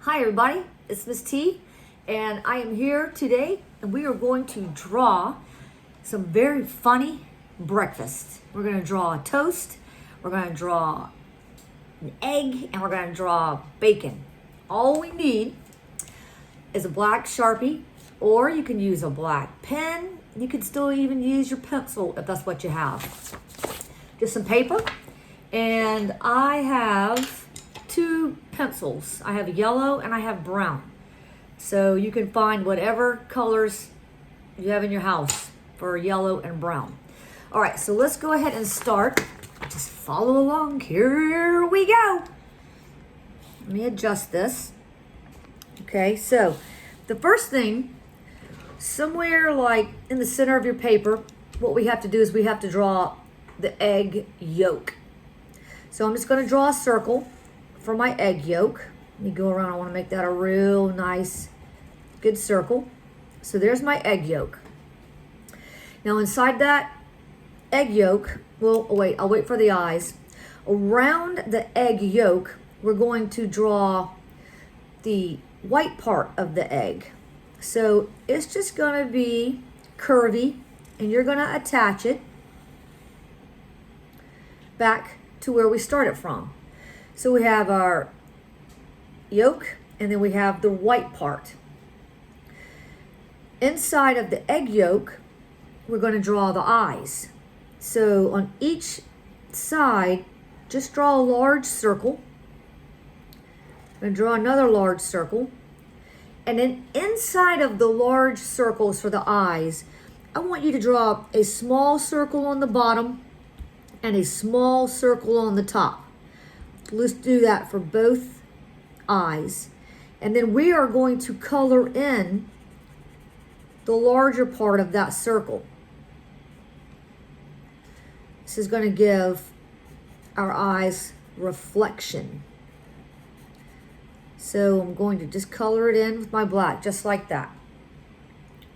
Hi everybody, it's Miss T and I am here today and we are going to draw some very funny breakfast. We're going to draw a toast, we're going to draw an egg, and we're going to draw bacon. All we need is a black Sharpie, or you can use a black pen. You can still even use your pencil if that's what you have. Just some paper, and I have two pencils. I have yellow and I have brown. So you can find whatever colors you have in your house for yellow and brown. All right, so let's go ahead and start. Just follow along. Here we go. Let me adjust this. Okay, so the first thing, somewhere like in the center of your paper, what we have to do is we have to draw the egg yolk. So I'm just going to draw a circle for my egg yolk. Let me go around. I want to make that a real nice, good circle. So there's my egg yolk. Now inside that egg yolk, well, wait, I'll wait for the eyes. Around the egg yolk, we're going to draw the white part of the egg. So it's just going to be curvy, and you're going to attach it back to where we started from. So we have our yolk, and then we have the white part. Inside of the egg yolk, we're going to draw the eyes. So on each side, just draw a large circle. I'm going to draw another large circle. And then inside of the large circles for the eyes, I want you to draw a small circle on the bottom and a small circle on the top. Let's do that for both eyes. And then we are going to color in the larger part of that circle. This is going to give our eyes reflection. So I'm going to just color it in with my black, just like that.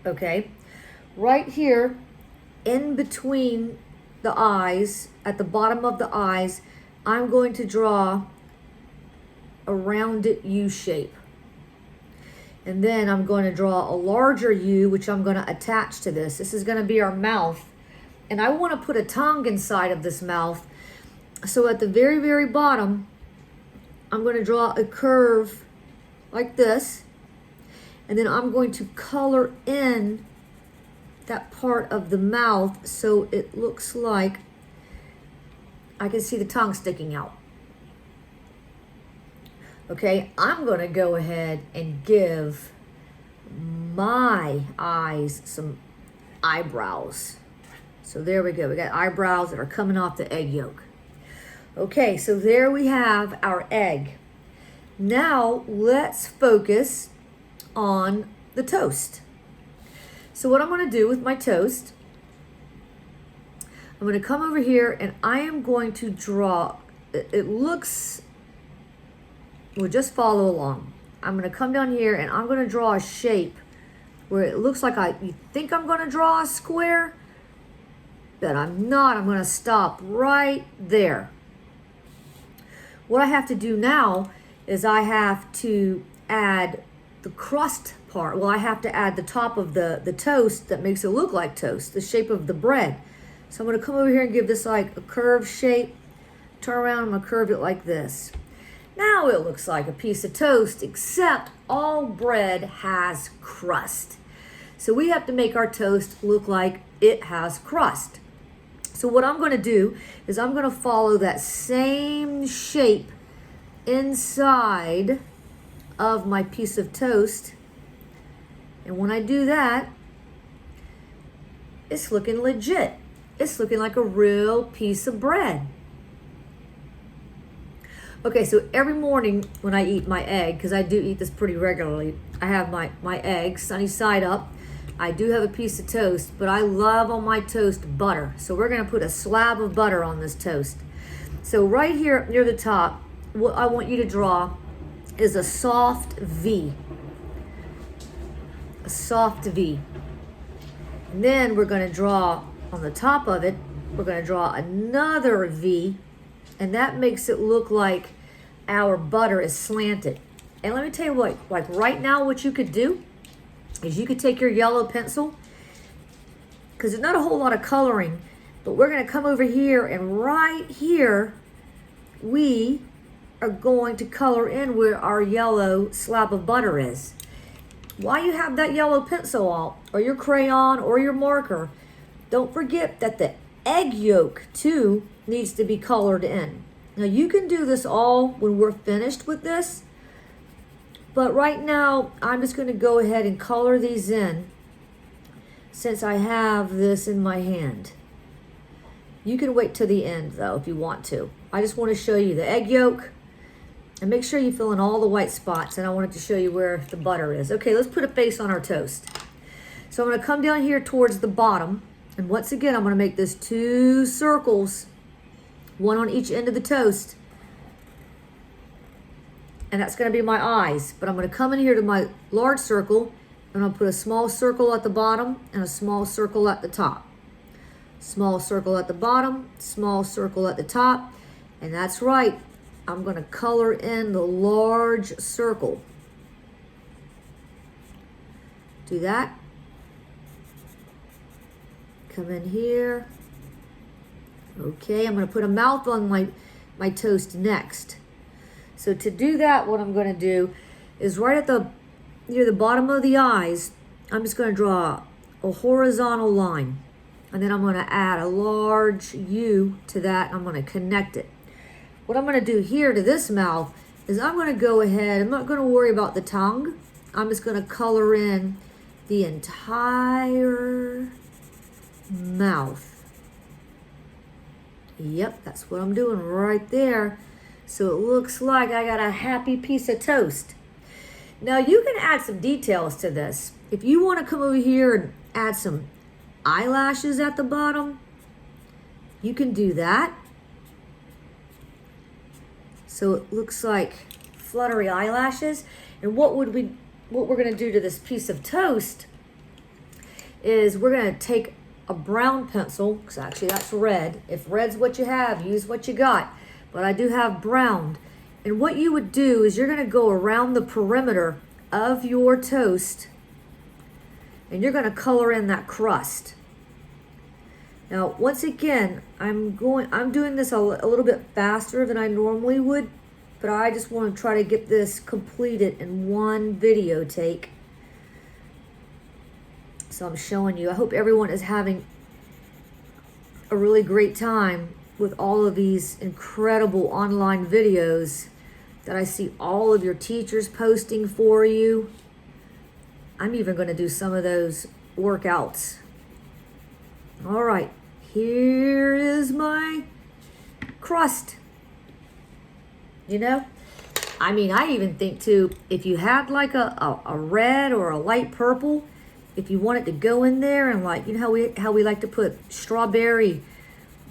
Okay. Right here, in between the eyes, at the bottom of the eyes, I'm going to draw a rounded U shape. And then I'm going to draw a larger U, which I'm going to attach to this. This is going to be our mouth. And I want to put a tongue inside of this mouth. So at the very, very bottom, I'm going to draw a curve like this. And then I'm going to color in that part of the mouth so it looks like I can see the tongue sticking out. Okay, I'm going to go ahead and give my eyes some eyebrows. So there we go. We got eyebrows that are coming off the egg yolk. Okay, so there we have our egg. Now let's focus on the toast. So what I'm going to do with my toast, I'm going to come over here and I am going to draw, it looks, well, just follow along. I'm going to come down here and I'm going to draw a shape where it looks like you think I'm going to draw a square, but I'm not. I'm going to stop right there. What I have to do now is I have to add the crust part. Well, I have to add the top of the toast that makes it look like toast, the shape of the bread. So I'm going to come over here and give this like a curved shape. Turn around, I'm going to curve it like this. Now it looks like a piece of toast, except all bread has crust. So we have to make our toast look like it has crust. So what I'm going to do is I'm going to follow that same shape inside of my piece of toast. And when I do that, it's looking legit. It's looking like a real piece of bread. Okay, so every morning when I eat my egg, because I do eat this pretty regularly, I have my egg sunny side up. I do have a piece of toast, but I love on my toast butter. So we're going to put a slab of butter on this toast. So right here near the top, what I want you to draw is a soft V. A soft V. And then we're going to draw on the top of it, we're going to draw another V, and that makes it look like our butter is slanted. And let me tell you what, like right now, what you could do is you could take your yellow pencil, because there's not a whole lot of coloring, but we're going to come over here, and right here, we are going to color in where our yellow slab of butter is. While you have that yellow pencil out, or your crayon, or your marker, don't forget that the egg yolk too needs to be colored in. Now you can do this all when we're finished with this, but right now I'm just going to go ahead and color these in since I have this in my hand. You can wait till the end though if you want to. I just want to show you the egg yolk, and make sure you fill in all the white spots, and I wanted to show you where the butter is. Okay, let's put a face on our toast. So I'm going to come down here towards the bottom, and once again I'm going to make this 2 circles, one on each end of the toast, and that's going to be my eyes. But I'm going to come in here to my large circle, and I'll put a small circle at the bottom and a small circle at the top. Small circle at the bottom, small circle at the top, and that's right. I'm going to color in the large circle. Do that. Come in here. Okay, I'm going to put a mouth on my toast next. So to do that, what I'm going to do is right at the near the bottom of the eyes, I'm just going to draw a horizontal line. And then I'm going to add a large U to that. And I'm going to connect it. What I'm going to do here to this mouth is I'm going to go ahead, I'm not going to worry about the tongue. I'm just going to color in the entire mouth. Yep, that's what I'm doing right there. So it looks like I got a happy piece of toast. Now you can add some details to this. If you want to come over here and add some eyelashes at the bottom, you can do that. So it looks like fluttery eyelashes. And what we're going to do to this piece of toast is we're going to take a brown pencil, because actually that's red. If red's what you have, use what you got. But I do have brown. And what you would do is you're going to go around the perimeter of your toast, and you're going to color in that crust. Now, once again, I'm doing this a little bit faster than I normally would, but I just want to try to get this completed in one video take. So I'm showing you. I hope everyone is having a really great time with all of these incredible online videos that I see all of your teachers posting for you. I'm even going to do some of those workouts. All right. Here is my crust. You know, I mean, I even think too, if you had like a red or a light purple, if you want it to go in there, and like, you know how we like to put strawberry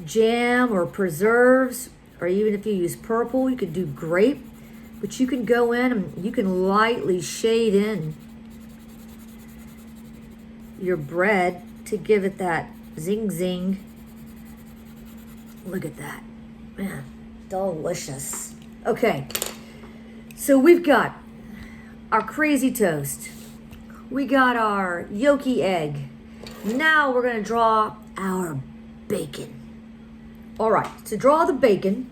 jam or preserves, or even if you use purple, you could do grape, but you can go in and you can lightly shade in your bread to give it that zing zing. Look at that. Man, delicious. Okay, so we've got our crazy toast. We got our yolky egg. Now we're going to draw our bacon. All right, to draw the bacon,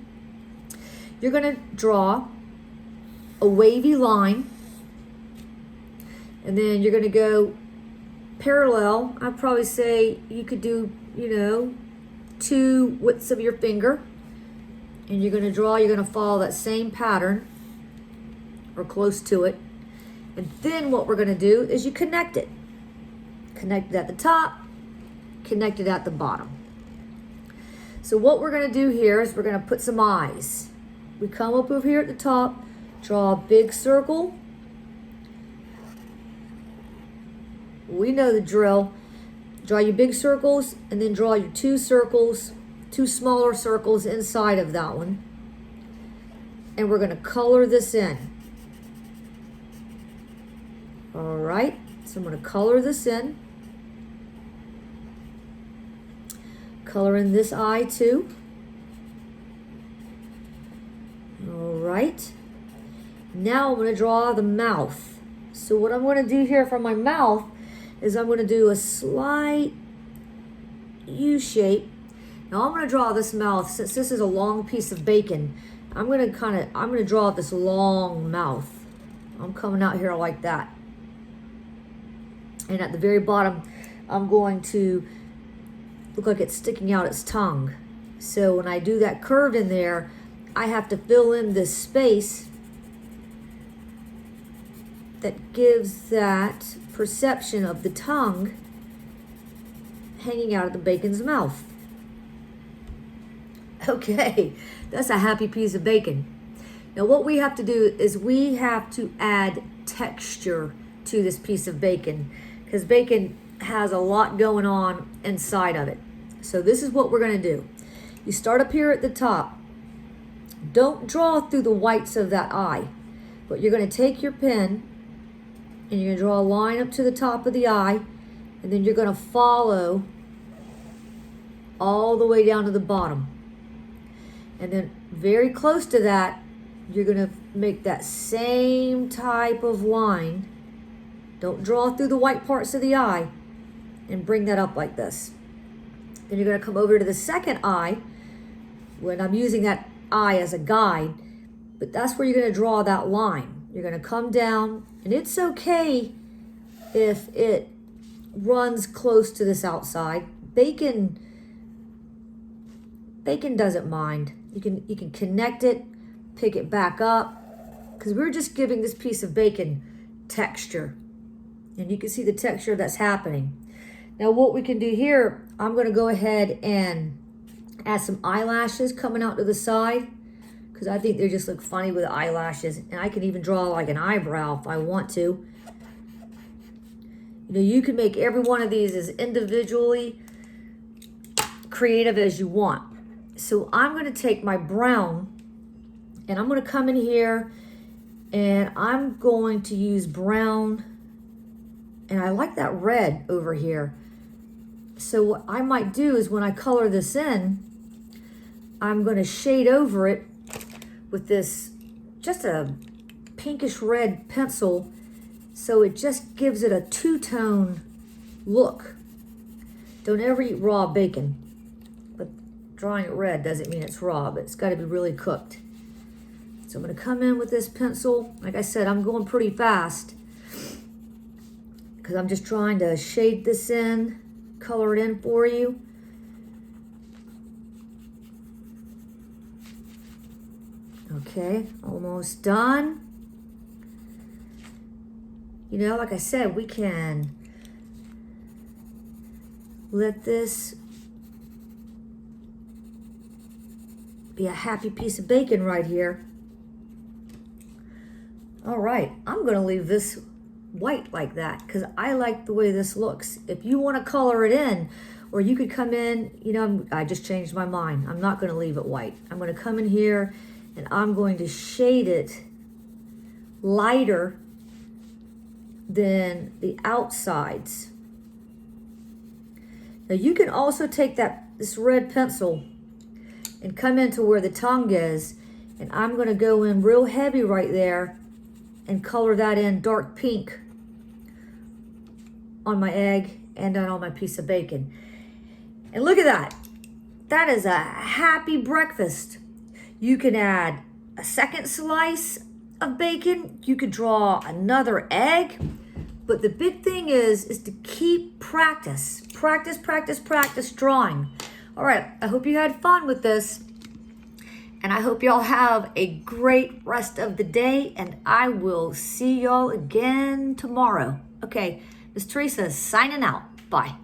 you're going to draw a wavy line, and then you're going to go parallel. I'd probably say you could do, 2 widths of your finger, and you're going to follow that same pattern or close to it. And then what we're going to do is you connect it. Connect it at the top, connect it at the bottom. So what we're going to do here is we're going to put some eyes. We come up over here at the top, draw a big circle. We know the drill. Draw your big circles, and then draw your 2 circles, 2 smaller circles inside of that one. And we're going to color this in. All right, so I'm going to color this in. Color in this eye too. All right. Now I'm going to draw the mouth. So what I'm going to do here for my mouth is I'm going to do a slight U shape. Now I'm going to draw this mouth. Since this is a long piece of bacon, I'm going to draw this long mouth. I'm coming out here like that. And at the very bottom, I'm going to look like it's sticking out its tongue. So when I do that curve in there, I have to fill in this space that gives that perception of the tongue hanging out of the bacon's mouth. Okay, that's a happy piece of bacon. Now what we have to do is we have to add texture to this piece of bacon, because bacon has a lot going on inside of it. So this is what we're going to do. You start up here at the top. Don't draw through the whites of that eye, but you're going to take your pen and you're going to draw a line up to the top of the eye, and then you're going to follow all the way down to the bottom. And then very close to that, you're going to make that same type of line. Don't draw through the white parts of the eye, and bring that up like this. Then you're going to come over to the second eye, when I'm using that eye as a guide, but that's where you're going to draw that line. You're going to come down, and it's okay if it runs close to this outside. Bacon doesn't mind. You can connect it, pick it back up, because we're just giving this piece of bacon texture. And you can see the texture that's happening. Now what we can do here, I'm going to go ahead and add some eyelashes coming out to the side, because I think they just look funny with eyelashes. And I can even draw like an eyebrow if I want to. You know, you can make every one of these as individually creative as you want. So I'm going to take my brown, and I'm going to come in here, and I'm going to use brown, and I like that red over here. So what I might do is when I color this in, I'm going to shade over it with this, just a pinkish red pencil, so it just gives it a two-tone look. Don't ever eat raw bacon, but drawing it red doesn't mean it's raw, but it's got to be really cooked. So I'm going to come in with this pencil. Like I said, I'm going pretty fast because I'm just trying to shade this in, color it in for you. Okay, almost done. You know, like I said, we can let this be a happy piece of bacon right here. All right, I'm going to leave this white like that because I like the way this looks. If you want to color it in, or you could come in, you know, I just changed my mind. I'm not going to leave it white. I'm going to come in here and I'm going to shade it lighter than the outsides. Now you can also take this red pencil and come into where the tongue is, and I'm going to go in real heavy right there and color that in dark pink on my egg and on my piece of bacon. And look at that. That is a happy breakfast. You can add a second slice of bacon. You could draw another egg. But the big thing is to keep practice drawing. All right, I hope you had fun with this. And I hope y'all have a great rest of the day. And I will see y'all again tomorrow. Okay, Miss Teresa signing out. Bye.